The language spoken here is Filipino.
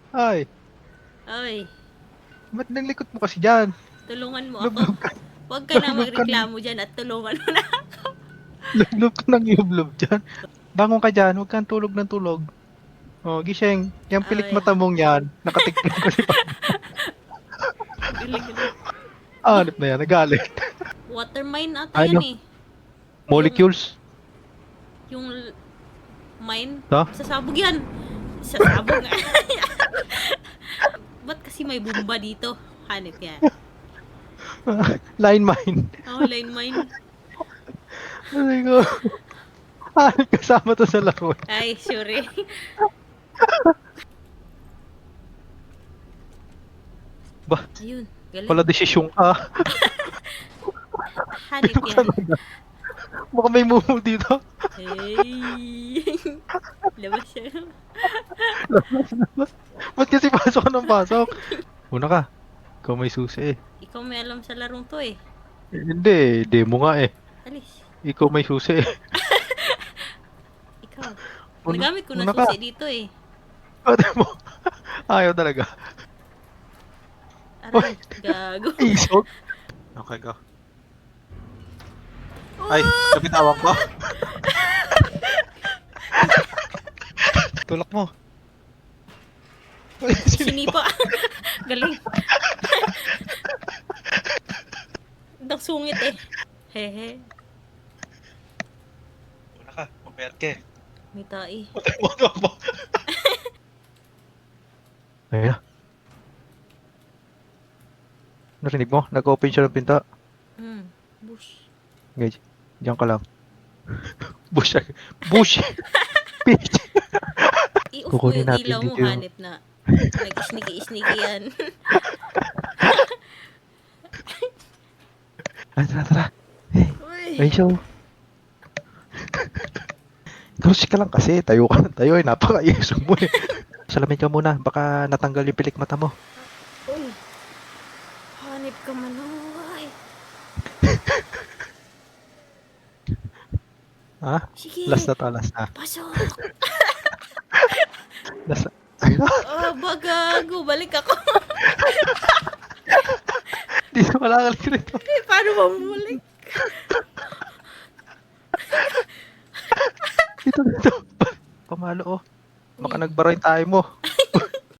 Ay, Oy, ba't nanglikot mo kasi dyan? tulungan mo ako. Lublob ka, Huwag ka na lublob ka, magreklamo dyan at tulungan mo na. lublob ka ng lublob dyan. Bangon ka dyan, huwag kang tulog ng tulog. Oh, gising. Yung pilik Oy, mata mong yan, nakatiklop kasi pa. galing, galing. Ba, Hanip na yan, nagalit. water mine ata yan Ano? eh. Yung, Molecules? yung mine, No? sasabog yan. Sasabog nga. Ba't kasi may bumba dito? Hanip yan. Line mine. Oh, line mine. Sabi ko, hanip kasama to sa laro. Ay, sure eh. Ba, Ayun, galing. wala desisyon ka. Hanip yan. Baka may mumu dito. Hey! Labas siya. Ba't kasi pasok ka ng pasok? Una ka. Ikaw may susi eh. Ikaw may alam sa larong to eh. Hindi, demo nga eh. Alis. Ikaw may susi eh. Ikaw. Una, Nagamit ko na una ka. susi dito eh. Pwede mo. Ayaw talaga. Aray, gago. Isog. Okay ka. Ay, nabitawan ko. Tulak mo. Sinipa. Galing. Ang sungit eh. Hehe. Una ka, maperte. May tai. Patay mo, mo. Ayun na. Narinig mo? Nag-open siya ng pinto. Bush. Guys, diyan ka lang. Bush. Bush. Bitch. I-off mo Kukunin yung natin ilaw mo, dito yung- hanip na. Nag-sneaky-sneaky yan. Ay, tara. Hey, Uy. ay, show. Crush ka lang kasi. Tayo ka ng tayo eh. Napaka-isog mo eh. Salamin ka muna. Baka natanggal yung pilik mata mo. Uy. Hanip ka manuhay. Ha? Sige. Last na to, last na. Pasok. Last na. Ay, Oh, bagago. Balik ako. di na malakalik rito. Eh, paano mamuli? Dito. Pamalo oh. Baka nagbara yung tayo mo.